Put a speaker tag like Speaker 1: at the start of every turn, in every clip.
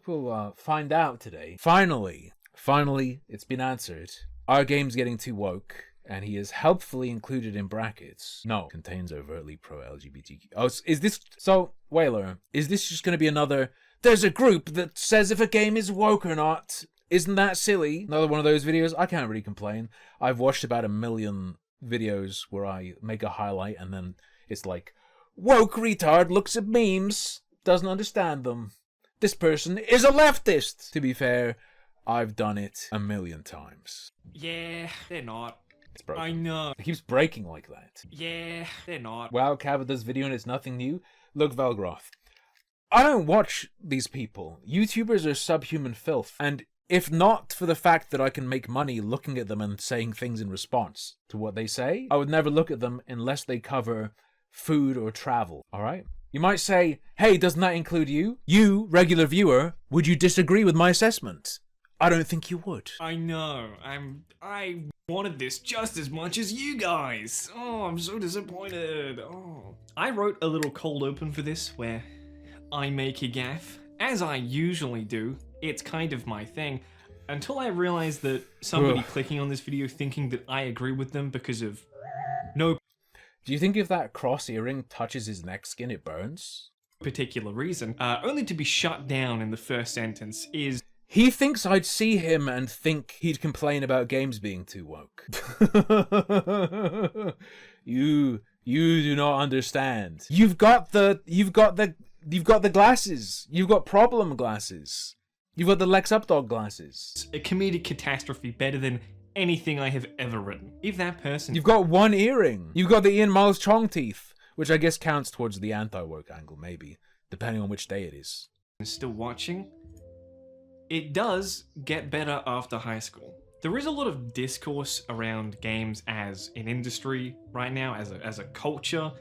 Speaker 1: We'll find out today. Finally, it's been answered. Are games getting too woke? And he is helpfully included in brackets. No, contains overtly pro-LGBTQ. Oh, is this... So, Whaler, is this just going to be another... There's a group that says if a game is woke or not. Isn't that silly? Another one of those videos? I can't really complain. I've watched about 1 million videos where I make a highlight and then it's like, woke retard looks at memes, doesn't understand them. This person is a leftist. To be fair, I've done it 1 million times.
Speaker 2: Yeah, they're not.
Speaker 1: It's broken.
Speaker 2: I know.
Speaker 1: It keeps breaking like that.
Speaker 2: Yeah, they're not.
Speaker 1: Wow, Cava does video and it's nothing new. Look, Velgroth. I don't watch these people. YouTubers are subhuman filth. And if not for the fact that I can make money looking at them and saying things in response to what they say, I would never look at them unless they cover food or travel. Alright? You might say, hey, doesn't that include you? You, regular viewer, would you disagree with my assessment? I don't think you would.
Speaker 2: I know. I wanted this just as much as you guys. Oh, I'm so disappointed. Oh. I wrote a little cold open for this where I make a gaffe. As I usually do, it's kind of my thing. Until I realized that somebody clicking on this video thinking that I agree with them because of no...
Speaker 1: Do you think if that cross earring touches his neck skin, it burns?
Speaker 2: ...particular reason, only to be shut down in the first sentence is...
Speaker 1: He thinks I'd see him and think he'd complain about games being too woke. You do not understand. You've got the glasses. You've got problem glasses. You've got the Lex Updog glasses.
Speaker 2: A comedic catastrophe better than anything I have ever written. If that person...
Speaker 1: You've got one earring. You've got the Ian Miles Chong teeth, which I guess counts towards the anti-woke angle, maybe, depending on which day it is.
Speaker 2: Still watching? It does get better after high school. There is a lot of discourse around games as an industry right now, as a culture,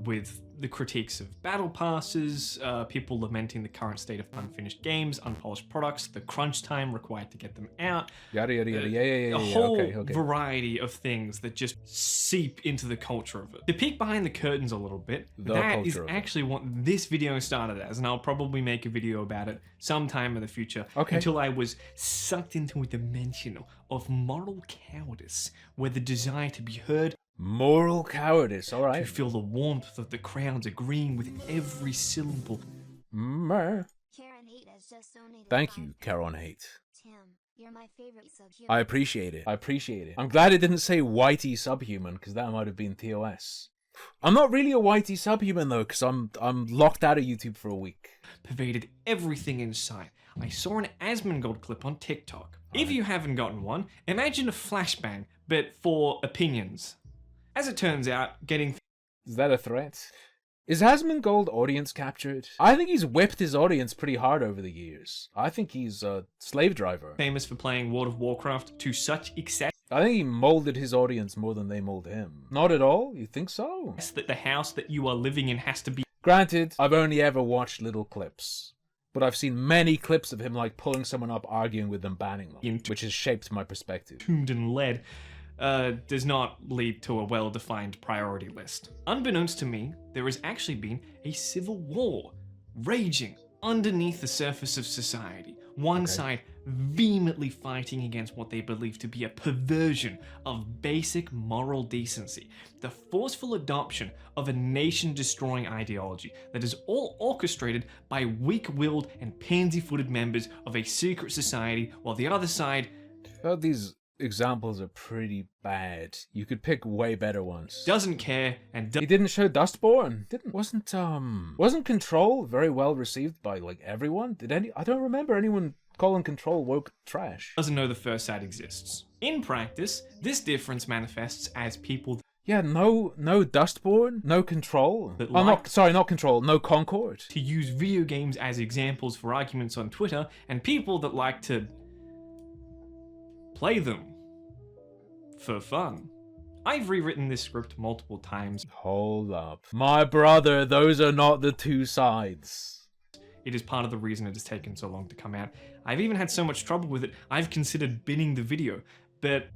Speaker 2: with the critiques of battle passes, people lamenting the current state of unfinished games, unpolished products, the crunch time required to get them out.
Speaker 1: Yada yada yada. Yeah.
Speaker 2: A whole variety of things that just seep into the culture of it. To peek behind the curtains a little bit, that is actually what this video started as, and I'll probably make a video about it sometime in the future. Until I was sucked into a dimension of moral cowardice, where the desire to be heard.
Speaker 1: Moral cowardice, alright.
Speaker 2: To feel the warmth of the crowds agreeing with every syllable.
Speaker 1: Thank you, Caron Hate.
Speaker 3: Tim, you're my favorite subhuman.
Speaker 1: I appreciate it. I'm glad it didn't say whitey subhuman, because that might have been TOS. I'm not really a whitey subhuman though, because I'm locked out of YouTube for a week.
Speaker 2: Pervaded everything in sight. I saw an Asmongold clip on TikTok. If you haven't gotten one, imagine a flashbang, but for opinions. As it turns out, getting...
Speaker 1: Is that a threat? Is Asmongold audience captured? I think he's whipped his audience pretty hard over the years. I think he's a slave driver.
Speaker 2: Famous for playing World of Warcraft to such excess...
Speaker 1: I think he molded his audience more than they mold him. Not at all? You think so?
Speaker 2: ...that the house that you are living in has to be...
Speaker 1: Granted, I've only ever watched little clips. But I've seen many clips of him like pulling someone up, arguing with them, banning them. Which has shaped my perspective.
Speaker 2: ...tuned and lead. Does not lead to a well-defined priority list. Unbeknownst to me, there has actually been a civil war raging underneath the surface of society. One side vehemently fighting against what they believe to be a perversion of basic moral decency, the forceful adoption of a nation-destroying ideology that is all orchestrated by weak-willed and pansy-footed members of a secret society, while the other side...
Speaker 1: These examples are pretty bad. You could pick way better ones.
Speaker 2: Doesn't care and
Speaker 1: he didn't show Dustborn. Wasn't Control very well received by like everyone? I don't remember anyone calling Control woke trash.
Speaker 2: Doesn't know the first side exists. In practice, this difference manifests as people...
Speaker 1: Yeah, no Dustborn, no Control. Not Control, no Concord.
Speaker 2: To use video games as examples for arguments on Twitter, and people that like to play them for fun. I've rewritten this script multiple times.
Speaker 1: Hold up. My brother, those are not the two sides.
Speaker 2: It is part of the reason it has taken so long to come out. I've even had so much trouble with it, I've considered binning the video, but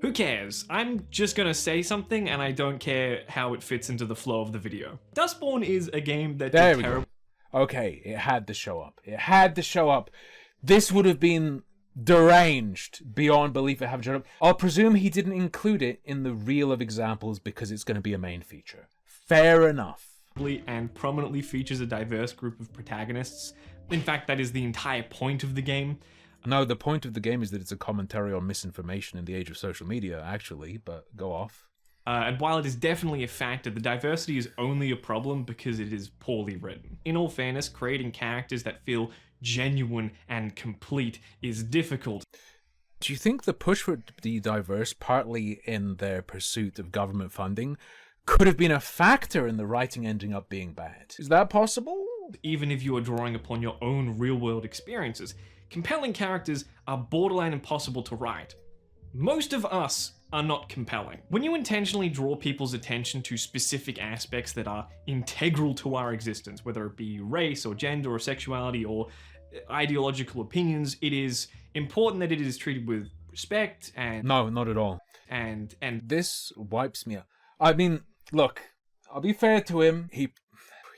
Speaker 2: who cares? I'm just gonna say something and I don't care how it fits into the flow of the video. Dustborn is a game that did terrible.
Speaker 1: Okay, it had to show up. It had to show up. This would have been deranged beyond belief it having shown up. I'll presume he didn't include it in the reel of examples because it's going to be a main feature. Fair enough.
Speaker 2: And prominently features a diverse group of protagonists. In fact, that is the entire point of the game.
Speaker 1: No, the point of the game is that it's a commentary on misinformation in the age of social media, actually, but go off.
Speaker 2: And while it is definitely a factor, the diversity is only a problem because it is poorly written. In all fairness, creating characters that feel genuine and complete is difficult.
Speaker 1: Do you think the push for it to be diverse, partly in their pursuit of government funding, could have been a factor in the writing ending up being bad? Is that possible?
Speaker 2: Even if you are drawing upon your own real-world experiences, compelling characters are borderline impossible to write. Most of us are not compelling. When you intentionally draw people's attention to specific aspects that are integral to our existence, whether it be race or gender or sexuality or ideological opinions, it is important that it is treated with respect and...
Speaker 1: No, not at all.
Speaker 2: And
Speaker 1: this wipes me out. I mean, look, I'll be fair to him. He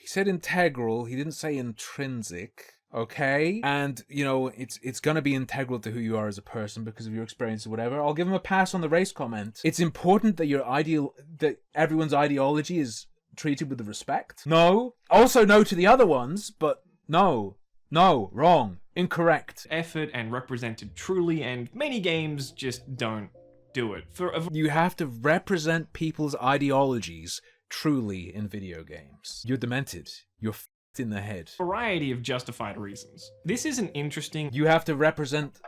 Speaker 1: said integral, he didn't say intrinsic. Okay, and you know it's gonna be integral to who you are as a person because of your experience or whatever. I'll give him a pass on the race comment. It's important that that everyone's ideology is treated with respect. No, also no to the other ones, but no, wrong, incorrect.
Speaker 2: Effort and represented truly, and many games just don't do it.
Speaker 1: You have to represent people's ideologies truly in video games. You're demented. You're in the head.
Speaker 2: Variety of justified reasons. This is an interesting...
Speaker 1: You have to represent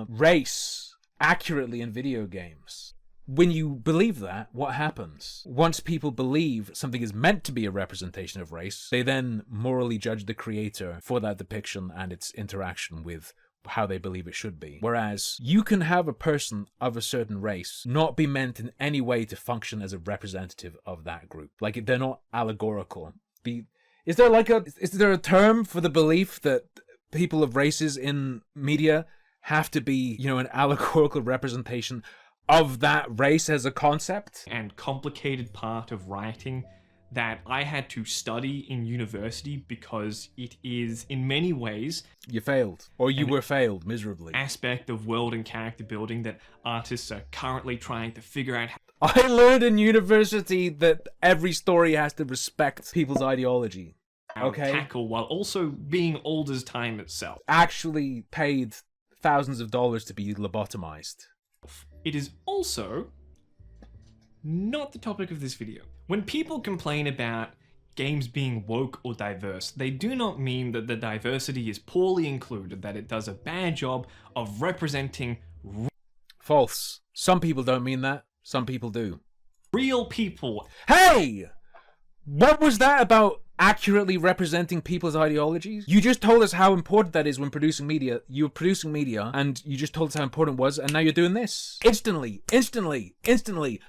Speaker 1: race accurately in video games. When you believe that, what happens? Once people believe something is meant to be a representation of race, they then morally judge the creator for that depiction and its interaction with how they believe it should be. Whereas you can have a person of a certain race not be meant in any way to function as a representative of that group. Like, they're not allegorical. Is there a term for the belief that people of races in media have to be, an allegorical representation of that race as a concept?
Speaker 2: And complicated part of writing that I had to study in university because it is, in many ways...
Speaker 1: You failed. Or you were failed miserably.
Speaker 2: ...aspect of world and character building that artists are currently trying to figure out how...
Speaker 1: I learned in university that every story has to respect people's ideology. Okay.
Speaker 2: Tackle while also being old as time itself.
Speaker 1: Actually paid thousands of dollars to be lobotomized.
Speaker 2: It is also not the topic of this video. When people complain about games being woke or diverse, they do not mean that the diversity is poorly included, that it does a bad job of representing...
Speaker 1: False. Some people don't mean that. Some people do.
Speaker 2: Real people.
Speaker 1: Hey! What was that about accurately representing people's ideologies? You just told us how important that is when producing media. You were producing media, and you just told us how important it was, and now you're doing this. Instantly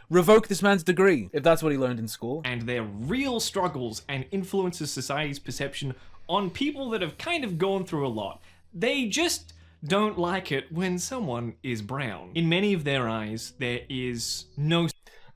Speaker 1: revoke this man's degree, if that's what he learned in school.
Speaker 2: And their real struggles and influences society's perception on people that have kind of gone through a lot. They just don't like it when someone is brown. In many of their eyes, there is no...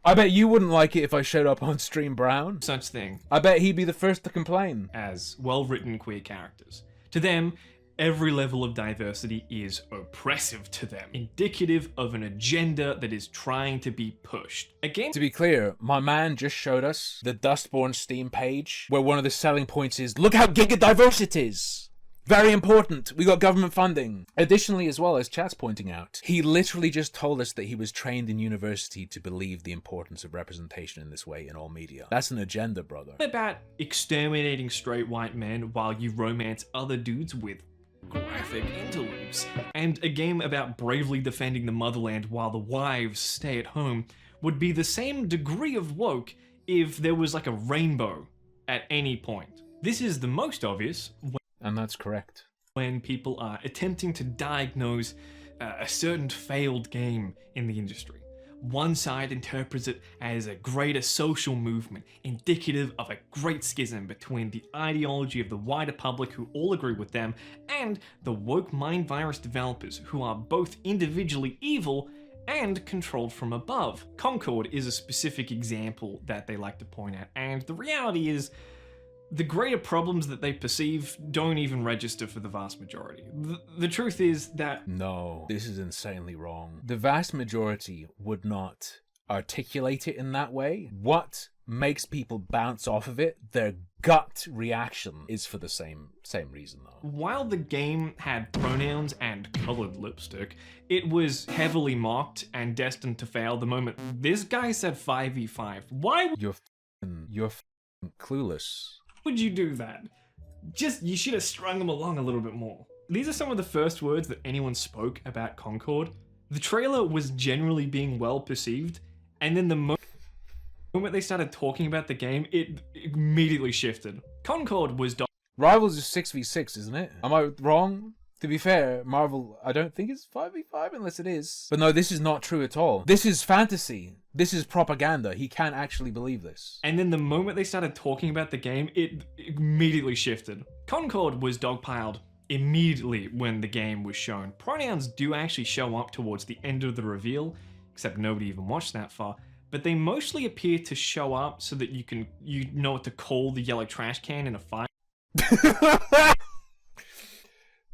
Speaker 1: I bet you wouldn't like it if I showed up on stream brown.
Speaker 2: Such thing.
Speaker 1: I bet he'd be the first to complain.
Speaker 2: As well-written queer characters. To them, every level of diversity is oppressive to them, indicative of an agenda that is trying to be pushed. Again,
Speaker 1: to be clear, my man just showed us the Dustborn Steam page, where one of the selling points is, look how giga diverse it is! Very important. We got government funding. Additionally, as well, as chat's pointing out, he literally just told us that he was trained in university to believe the importance of representation in this way in all media. That's an agenda, brother.
Speaker 2: About exterminating straight white men while you romance other dudes with graphic interludes. And a game about bravely defending the motherland while the wives stay at home would be the same degree of woke if there was like a rainbow at any point. This is the most obvious.
Speaker 1: And that's correct.
Speaker 2: When people are attempting to diagnose a certain failed game in the industry. One side interprets it as a greater social movement, indicative of a great schism between the ideology of the wider public who all agree with them, and the woke mind virus developers who are both individually evil and controlled from above. Concord is a specific example that they like to point out, and the reality is, the greater problems that they perceive don't even register for the vast majority. The truth is that
Speaker 1: No, this is insanely wrong. The vast majority would not articulate it in that way. What makes people bounce off of it, their gut reaction, is for the same reason though.
Speaker 2: while the game had pronouns and colored lipstick, it was heavily mocked and destined to fail the moment this guy said 5v5. Why
Speaker 1: You're clueless.
Speaker 2: would you do that? You should have strung them along a little bit more. These are some of the first words that anyone spoke about Concord. The trailer was generally being well perceived, and then the moment they started talking about the game, it immediately shifted. Concord was
Speaker 1: Rivals is 6v6, isn't it? Am I wrong? To be fair, Marvel, I don't think it's 5v5 unless it is. But no, this is not true at all. This is fantasy. This is propaganda. He can't actually believe this.
Speaker 2: And then the moment they started talking about the game, it immediately shifted. Concord was dogpiled immediately when the game was shown. Pronouns do actually show up towards the end of the reveal, except nobody even watched that far. But they mostly appear to show up so that you know what to call the yellow trash can in a fight.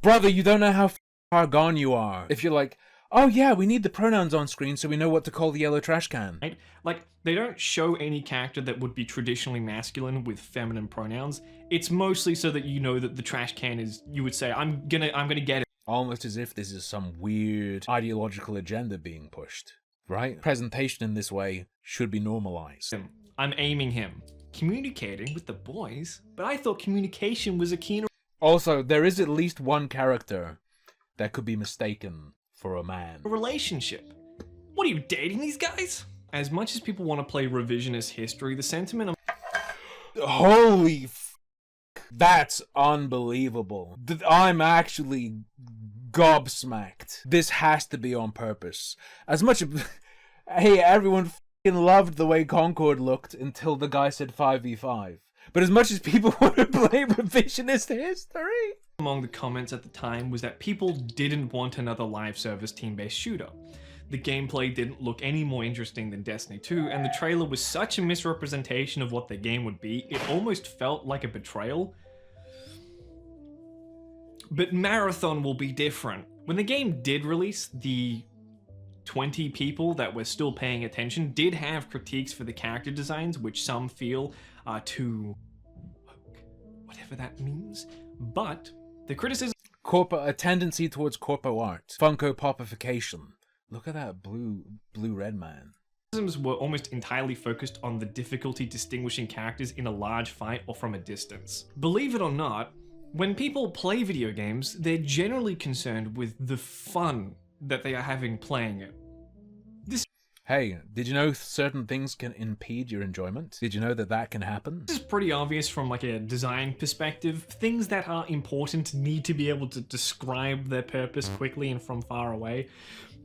Speaker 1: Brother, you don't know how far gone you are. If you're like, oh yeah, we need the pronouns on screen so we know what to call the yellow trash can.
Speaker 2: Right? Like, they don't show any character that would be traditionally masculine with feminine pronouns. It's mostly so that you know that the trash can is, you would say, I'm gonna get it.
Speaker 1: Almost as if this is some weird ideological agenda being pushed, right? Presentation in this way should be normalized.
Speaker 2: I'm aiming him. Communicating with the boys? But I thought communication was a key in
Speaker 1: Also, there is at least one character that could be mistaken for a man.
Speaker 2: a relationship. What are you, dating these guys? As much as people want to play revisionist history, the sentiment of
Speaker 1: Holy that's unbelievable. I'm actually gobsmacked. This has to be on purpose. As much of... Hey, everyone loved the way Concord looked until the guy said 5v5. But as much as people want to play revisionist history...
Speaker 2: among the comments at the time was that people didn't want another live service team-based shooter. The gameplay didn't look any more interesting than Destiny 2, and the trailer was such a misrepresentation of what the game would be, it almost felt like a betrayal. But Marathon will be different. When the game did release, the 20 people that were still paying attention did have critiques for the character designs, which some feel are too woke, whatever that means. But the criticism...
Speaker 1: A tendency towards corpo art. Funko popification. Look at that blue-red man.
Speaker 2: were almost entirely focused on the difficulty distinguishing characters in a large fight or from a distance. Believe it or not, when people play video games, they're generally concerned with the fun that they are having playing it.
Speaker 1: Hey, did you know certain things can impede your enjoyment? Did you know that that can happen?
Speaker 2: This is pretty obvious from like a design perspective. Things that are important need to be able to describe their purpose quickly and from far away.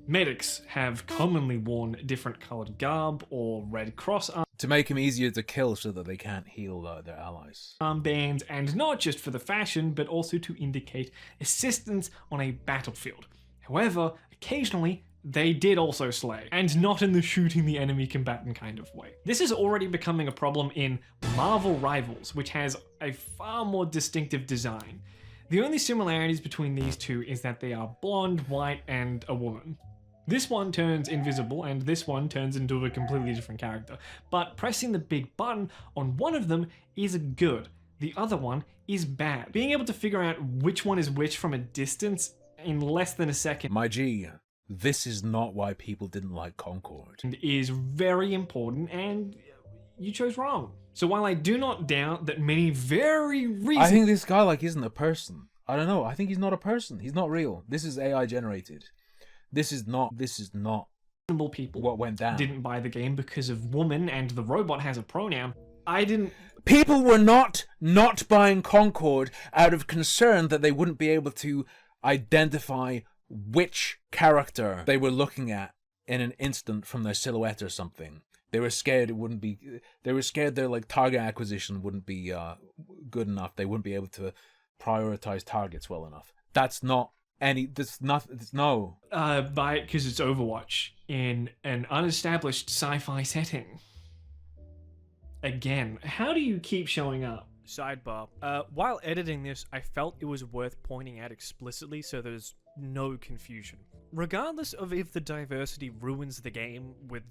Speaker 2: Medics have commonly worn different colored garb or Red Cross
Speaker 1: To make them easier to kill so that they can't heal their allies.
Speaker 2: armbands, and not just for the fashion, but also to indicate assistance on a battlefield. However, occasionally, they did also slay, and not in the shooting the enemy combatant kind of way. This is already becoming a problem in Marvel Rivals, which has a far more distinctive design. The only similarities between these two is that they are blonde, white, and a woman. This one turns invisible, and this one turns into a completely different character. But pressing the big button on one of them is good. The other one is bad. Being able to figure out which one is which from a distance in less than a second,
Speaker 1: My G, this is not why people didn't like Concord.
Speaker 2: is very important, and you chose wrong. So while I do not doubt that many very reasonable
Speaker 1: I think this guy isn't a person. I don't know. I think he's not a person. He's not real. This is AI generated. This is not
Speaker 2: people
Speaker 1: what went down.
Speaker 2: didn't buy the game because of woman and the robot has a pronoun.
Speaker 1: People were not buying Concord out of concern that they wouldn't be able to identify which character they were looking at in an instant from their silhouette or something. They were scared they were scared their target acquisition wouldn't be good enough. They wouldn't be able to prioritize targets well enough. No.
Speaker 2: Buy it because it's Overwatch in an unestablished sci-fi setting. Again, how do you keep showing up
Speaker 4: Sidebar. While editing this, I felt it was worth pointing out explicitly so there's no confusion. Regardless of if the diversity ruins the game with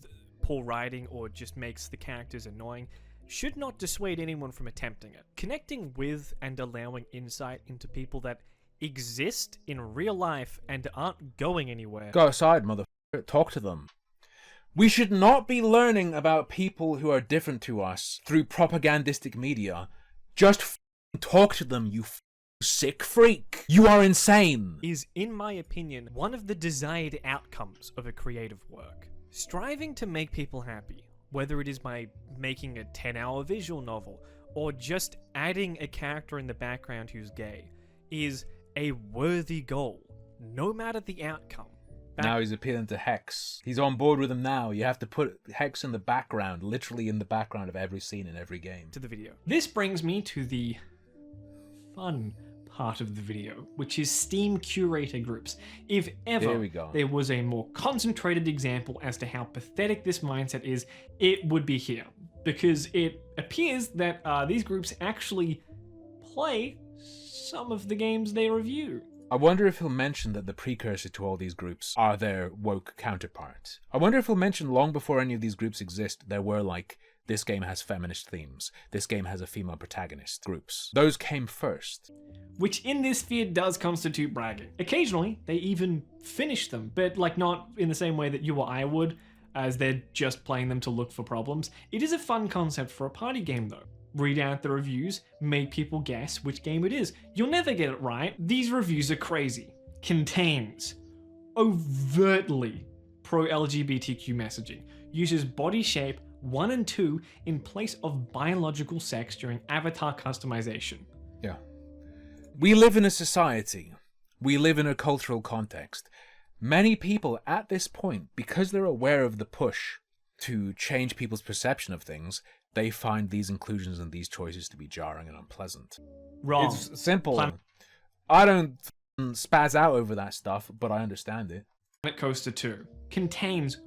Speaker 4: poor writing or just makes the characters annoying, should not dissuade anyone from attempting it. Connecting with and allowing insight into people that exist in real life and aren't going anywhere.
Speaker 1: Go outside, motherfucker. Talk to them. We should not be learning about people who are different to us through propagandistic media. Just talk to them, you sick freak. You are insane.
Speaker 4: Is, in my opinion, one of the desired outcomes of a creative work. Striving to make people happy, whether it is by making a 10-hour visual novel or just adding a character in the background who's gay, is a worthy goal, no matter the outcome.
Speaker 1: Now he's appealing to Hex. He's on board with him now. You have to put Hex in the background, literally in the background of every scene in every game.
Speaker 4: To the video.
Speaker 2: This brings me to the fun part of the video, which is Steam curator groups. If ever there was a more concentrated example as to how pathetic this mindset is, it would be here. Because it appears that these groups actually play some of the games they review.
Speaker 1: I wonder if he'll mention that the precursor to all these groups are their woke counterpart. I wonder if he'll mention long before any of these groups exist, there were like, this game has feminist themes, this game has a female protagonist groups. Those came first.
Speaker 2: Which in this sphere does constitute bragging. Occasionally, they even finish them, but like not in the same way that you or I would, as they're just playing them to look for problems. It is a fun concept for a party game though. Read out the reviews, make people guess which game it is. You'll never get it right. These reviews are crazy. Contains overtly pro-LGBTQ messaging. Uses body shape 1 and 2 in place of biological sex during avatar customization.
Speaker 1: Yeah. We live in a society. We live in a cultural context. Many people at this point, because they're aware of the push to change people's perception of things, they find these inclusions and these choices to be jarring and unpleasant.
Speaker 2: Wrong.
Speaker 1: It's simple. I don't spaz out over that stuff, but I understand it.
Speaker 2: Planet Coaster 2 contains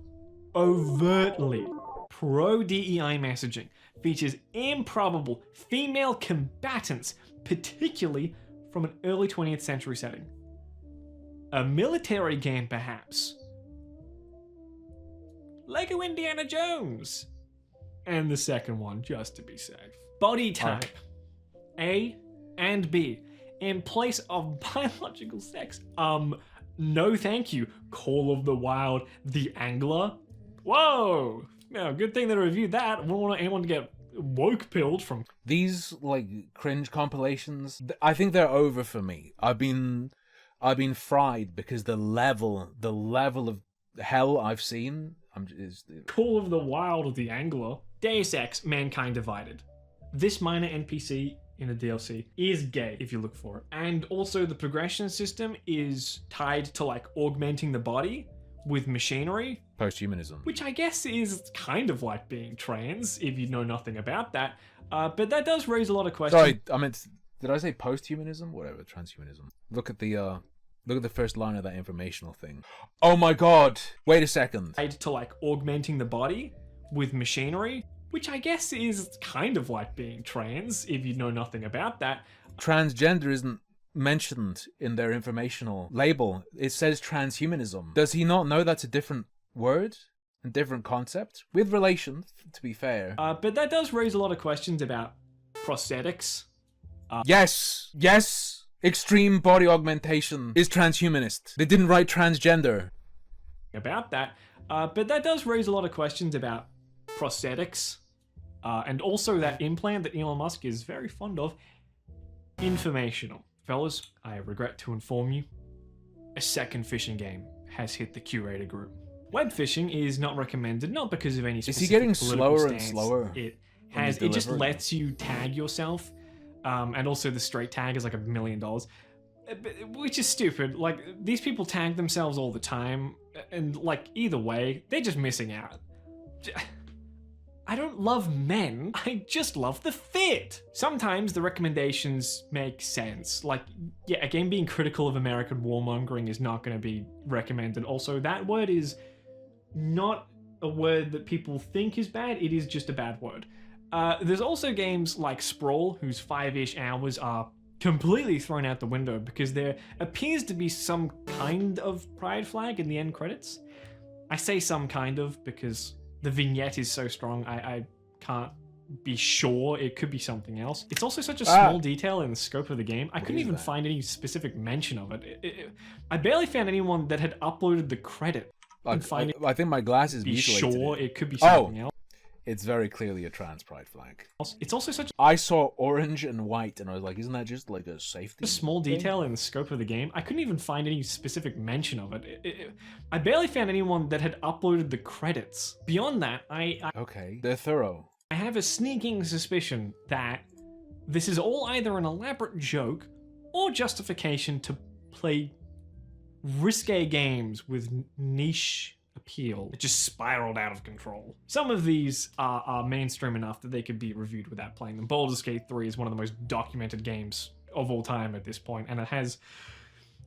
Speaker 2: overtly pro-DEI messaging, features improbable female combatants, particularly from an early 20th century setting. A military game, perhaps. Lego Indiana Jones. And the second one, just to be safe. Body type, A and B, in place of biological sex. No thank you. Call of the Wild, The Angler. Whoa! No, good thing they reviewed that. I wouldn't want anyone to get woke pilled from...
Speaker 1: These, like, cringe compilations, I think they're over for me. I've been fried because the level of hell I've seen...
Speaker 2: Call of the Wild, The Angler. Deus Ex, Mankind Divided. This minor NPC in the DLC is gay if you look for it. And also the progression system is tied to like augmenting the body with machinery.
Speaker 1: Posthumanism.
Speaker 2: Which I guess is kind of like being trans if you know nothing about that. But that does raise a lot of questions.
Speaker 1: Sorry, I meant, did I say posthumanism? Whatever, transhumanism. Look at the first line of that informational thing. Oh my god! Wait a second.
Speaker 2: Tied to like augmenting the body with machinery, which I guess is kind of like being trans if you know nothing about that.
Speaker 1: Transgender isn't mentioned in their informational label. It says transhumanism. Does he not know that's a different word and different concept? With relation, to be fair.
Speaker 2: But that does raise a lot of questions about prosthetics.
Speaker 1: Yes! Extreme body augmentation is transhumanist. They didn't write transgender.
Speaker 2: About that. But that does raise a lot of questions about prosthetics. And also that implant that Elon Musk is very fond of. Informational. Fellas, I regret to inform you, a second fishing game has hit the curator group. Web fishing is not recommended, not because of any specific
Speaker 1: Is he getting
Speaker 2: political
Speaker 1: slower
Speaker 2: stance.
Speaker 1: and slower?
Speaker 2: It just lets you tag yourself. And also the straight tag is like $1 million. Which is stupid. Like, these people tag themselves all the time. And like, either way, they're just missing out. I don't love men, I just love the fit. Sometimes the recommendations make sense. Like, yeah, a game being critical of American warmongering is not going to be recommended. Also, that word is not a word that people think is bad, it is just a bad word. There's also games like Sprawl, whose 5-ish hours are completely thrown out the window because there appears to be some kind of pride flag in the end credits. I say some kind of because the vignette is so strong, I can't be sure. It could be something else. It's also such a small detail in the scope of the game. I couldn't even find any specific mention of it. I barely found anyone that had uploaded the credit.
Speaker 1: I think my glasses
Speaker 2: be
Speaker 1: mutilated
Speaker 2: sure
Speaker 1: it.
Speaker 2: It could be something else.
Speaker 1: It's very clearly a trans pride flag.
Speaker 2: It's also such
Speaker 1: I saw orange and white and I was like, isn't that just like a safety
Speaker 2: a small
Speaker 1: thing?
Speaker 2: detail in the scope of the game. I couldn't even find any specific mention of it. I barely found anyone that had uploaded the credits. Beyond that,
Speaker 1: Okay, they're thorough.
Speaker 2: I have a sneaking suspicion that this is all either an elaborate joke or justification to play risque games with niche appeal. It just spiraled out of control. Some of these are mainstream enough that they could be reviewed without playing them. Baldur's Gate 3 is one of the most documented games of all time at this point, and it has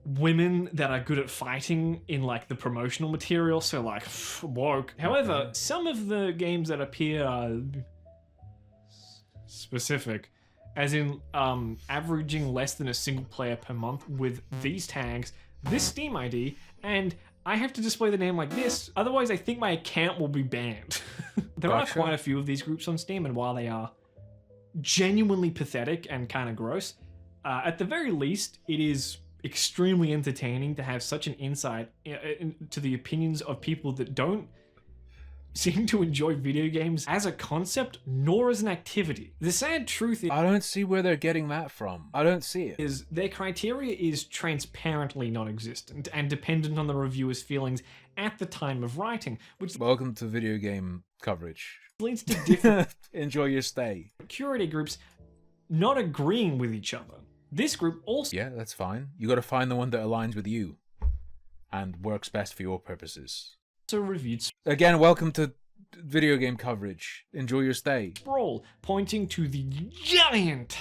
Speaker 2: women that are good at fighting in like the promotional material, so like woke. However, some of the games that appear are specific, as in averaging less than a single player per month with these tags, this Steam ID, and I have to display the name like this, otherwise I think my account will be banned. There are quite a few of these groups on Steam, and while they are genuinely pathetic and kind of gross, at the very least, it is extremely entertaining to have such an insight into the opinions of people that don't seem to enjoy video games as a concept nor as an activity. The sad truth is,
Speaker 1: I don't see where they're getting that from. I don't see it.
Speaker 2: Is their criteria is transparently non-existent and dependent on the reviewer's feelings at the time of writing, which
Speaker 1: Welcome to video game coverage.
Speaker 2: leads to different
Speaker 1: Enjoy your stay.
Speaker 2: curator groups not agreeing with each other. This group also
Speaker 1: Yeah, that's fine. You got to find the one that aligns with you and works best for your purposes.
Speaker 2: reviewed
Speaker 1: Again, welcome to video game coverage. Enjoy your stay.
Speaker 2: Sprawl, pointing to the giant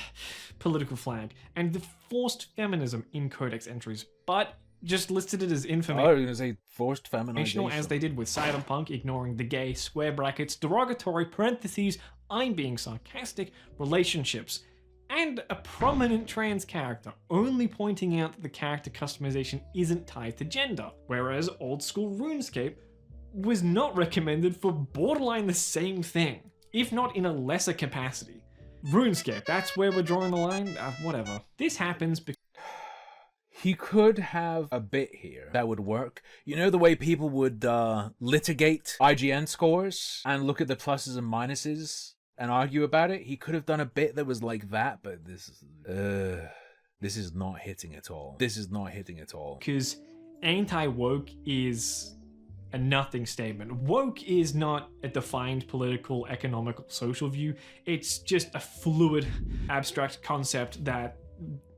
Speaker 2: political flag and the forced feminism in codex entries, but just listed it as
Speaker 1: I
Speaker 2: information.
Speaker 1: was going to say forced feminization.
Speaker 2: As they did with Cyberpunk, ignoring the gay, square brackets, derogatory, parentheses, I'm being sarcastic, relationships, and a prominent trans character, only pointing out that the character customization isn't tied to gender, whereas old school RuneScape was not recommended for borderline the same thing, if not in a lesser capacity. RuneScape, that's where we're drawing the line? Whatever. This happens because
Speaker 1: He could have a bit here that would work. You know the way people would litigate IGN scores and look at the pluses and minuses and argue about it? He could have done a bit that was like that, but this is not hitting at all. This is not hitting at all.
Speaker 2: Because anti-woke is a nothing statement. Woke is not a defined political, economical, social view. It's just a fluid, abstract concept that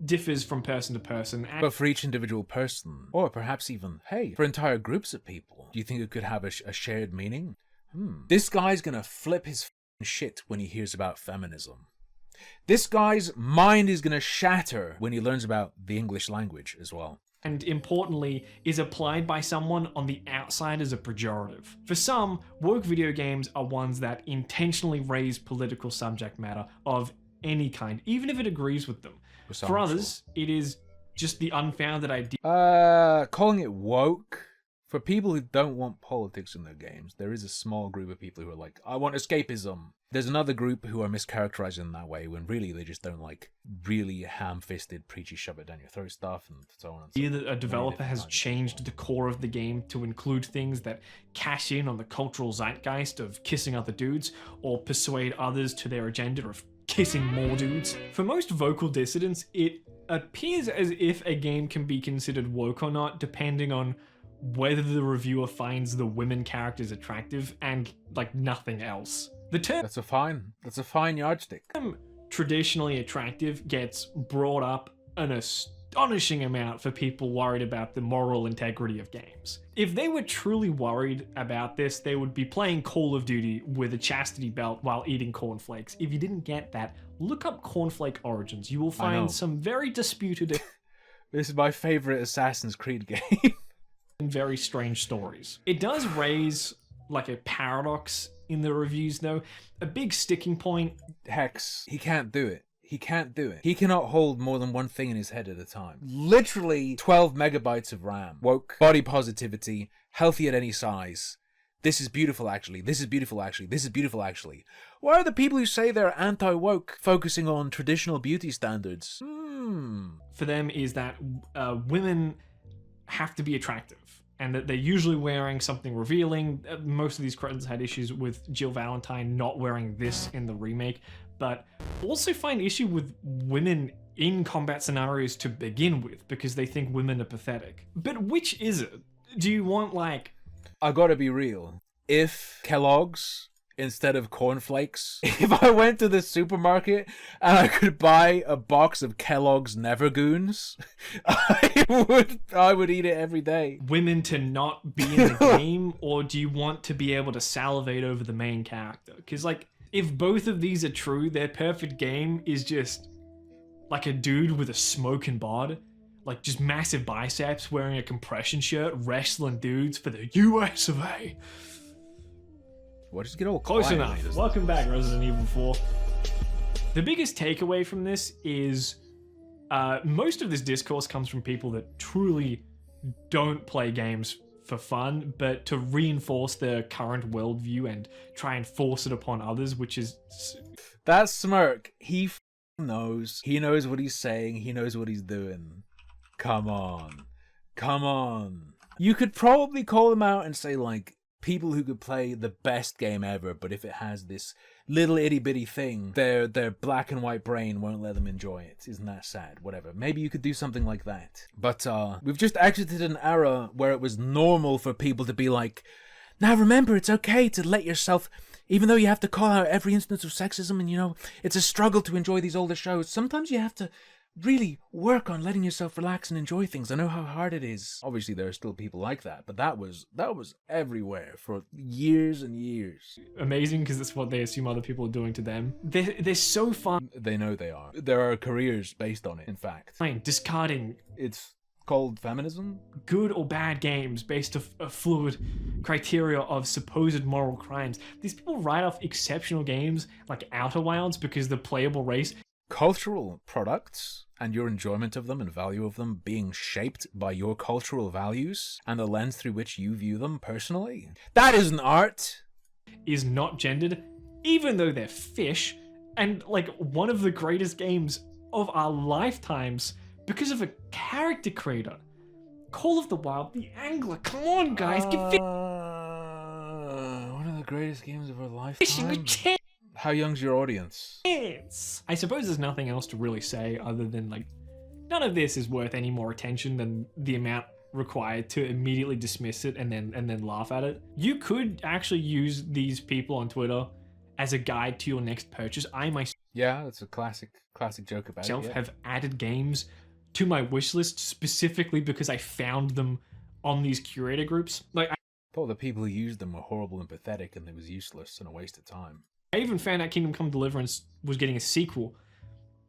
Speaker 2: differs from person to person.
Speaker 1: But for each individual person, or perhaps even, hey, for entire groups of people, do you think it could have a shared meaning? This guy's gonna flip his shit when he hears about feminism. This guy's mind is gonna shatter when he learns about the English language as well.
Speaker 2: And importantly, is applied by someone on the outside as a pejorative. For some, woke video games are ones that intentionally raise political subject matter of any kind, even if it agrees with them. For others, it is just the unfounded idea.
Speaker 1: Calling it woke, for people who don't want politics in their games, there is a small group of people who are like, I want escapism. There's another group who are mischaracterizing in that way when really they just don't like really ham-fisted, preachy, shove it down your throat stuff and so on and so on.
Speaker 2: Either a developer has changed the core of the game to include things that cash in on the cultural zeitgeist of kissing other dudes, or persuade others to their agenda of kissing more dudes. For most vocal dissidents, it appears as if a game can be considered woke or not, depending on whether the reviewer finds the women characters attractive and like nothing else. The term
Speaker 1: That's a fine yardstick.
Speaker 2: traditionally attractive gets brought up an astonishing amount for people worried about the moral integrity of games. If they were truly worried about this, they would be playing Call of Duty with a chastity belt while eating cornflakes. If you didn't get that, look up cornflake origins. You will find some very disputed
Speaker 1: This is my favorite Assassin's Creed game.
Speaker 2: and very strange stories. It does raise like a paradox in the reviews though. A big sticking point.
Speaker 1: Hex, he can't do it. He can't do it. He cannot hold more than one thing in his head at a time. Literally 12 megabytes of RAM. Woke, body positivity, healthy at any size. This is beautiful actually. This is beautiful actually. This is beautiful actually. Why are the people who say they're anti-woke focusing on traditional beauty standards?
Speaker 2: For them is that women have to be attractive. And that they're usually wearing something revealing. Most of these cretins had issues with Jill Valentine not wearing this in the remake, but also find issue with women in combat scenarios to begin with because they think women are pathetic. But which is it? Do you want like...
Speaker 1: I gotta be real. If Kellogg's instead of cornflakes, if I went to the supermarket and I could buy a box of Kellogg's Nevergoons, I would eat it every day.
Speaker 2: Women to not be in the game, or do you want to be able to salivate over the main character? Because like, if both of these are true, their perfect game is just like a dude with a smoking bod, like just massive biceps, wearing a compression shirt, wrestling dudes for the US of A.
Speaker 1: What does it get all
Speaker 2: Close
Speaker 1: quiet
Speaker 2: enough.
Speaker 1: later?
Speaker 2: Welcome back, Resident Evil 4. The biggest takeaway from this is most of this discourse comes from people that truly don't play games for fun, but to reinforce their current worldview and try and force it upon others, which is...
Speaker 1: That smirk, he knows. He knows what he's saying. He knows what he's doing. Come on. Come on. You could probably call them out and say, like, people who could play the best game ever, but if it has this little itty bitty thing, their black and white brain won't let them enjoy it. Isn't that sad? Whatever. Maybe you could do something like that. But we've just exited an era where it was normal for people to be like, now remember, it's okay to let yourself, even though you have to call out every instance of sexism and, you know, it's a struggle to enjoy these older shows. Sometimes you have to really work on letting yourself relax and enjoy things. I know how hard it is. Obviously, there are still people like that, but that was everywhere for years and years.
Speaker 2: Amazing, because that's what they assume other people are doing to them. They're so fun.
Speaker 1: They know they are. There are careers based on it, in fact.
Speaker 2: Fine, discarding
Speaker 1: It's called feminism?
Speaker 2: good or bad games based off a fluid criteria of supposed moral crimes. These people write off exceptional games like Outer Wilds because the playable race...
Speaker 1: Cultural products and your enjoyment of them and value of them being shaped by your cultural values and the lens through which you view them personally. That isn't art!
Speaker 2: is not gendered, even though they're fish, and like one of the greatest games of our lifetimes because of a character creator. Call of the Wild, the Angler. Come on, guys, give
Speaker 1: one of the greatest games of our
Speaker 2: fishing a
Speaker 1: lifetime.
Speaker 2: chance.
Speaker 1: How young's your audience?
Speaker 2: I suppose there's nothing else to really say other than like, none of this is worth any more attention than the amount required to immediately dismiss it and then laugh at it. You could actually use these people on Twitter as a guide to your next purchase. I myself
Speaker 1: Yeah, that's a classic joke about it. Yeah.
Speaker 2: have added games to my wish list specifically because I found them on these curator groups. Like,
Speaker 1: Thought the people who used them were horrible and pathetic and it was useless and a waste of time.
Speaker 2: I even found out Kingdom Come Deliverance was getting a sequel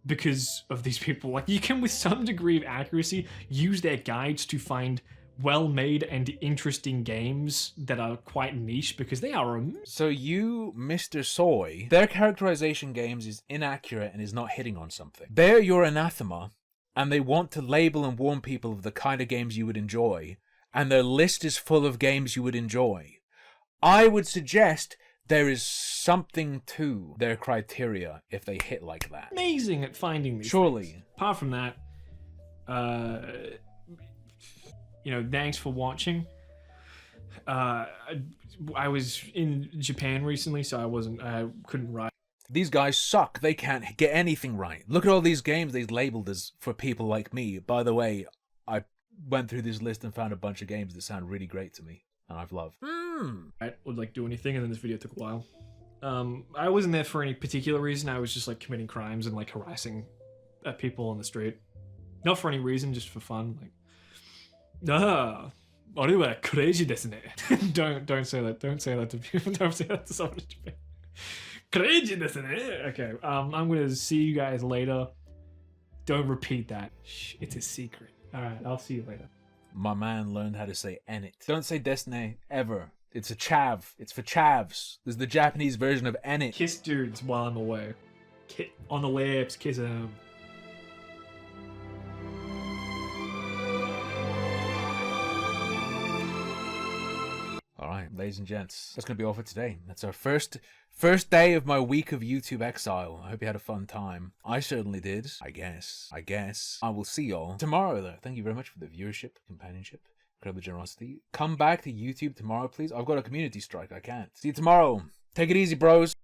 Speaker 2: because of these people. Like, you can, with some degree of accuracy, use their guides to find well-made and interesting games that are quite niche because they are...
Speaker 1: So you, Mr. Soy, their characterization games is inaccurate and is not hitting on something. They're your anathema, and they want to label and warn people of the kind of games you would enjoy, and their list is full of games you would enjoy. I would suggest there is something to their criteria if they hit like that.
Speaker 2: amazing at finding these
Speaker 1: Surely.
Speaker 2: things. Apart from that, you know, thanks for watching. I was in Japan recently, so I couldn't write.
Speaker 1: These guys suck. They can't get anything right. Look at all these games they've labeled as for people like me. By the way, I went through this list and found a bunch of games that sound really great to me and I've loved.
Speaker 2: I would like do anything, and then this video took a while. I wasn't there for any particular reason. I was just like committing crimes and like harassing people on the street. Not for any reason, just for fun. Like,俺は crazy ですね. Don't say that. Don't say that to people. Don't say that to someone in Japan. Crazy ですね. Okay, I'm gonna see you guys later. Don't repeat that. Shh, it's a secret. Alright, I'll see you later.
Speaker 1: My man learned how to say "en it." Don't say "desne" ever. It's a chav. It's for chavs. There's the Japanese version of Enit.
Speaker 2: Kiss dudes while I'm away. On the lips, kiss them.
Speaker 1: All right, ladies and gents, that's going to be all for today. That's our first day of my week of YouTube exile. I hope you had a fun time. I certainly did. I guess. I will see y'all tomorrow, though. Thank you very much for the viewership, companionship, incredible generosity. Come back to YouTube tomorrow, please. I've got a community strike. I can't. See you tomorrow. Take it easy, bros.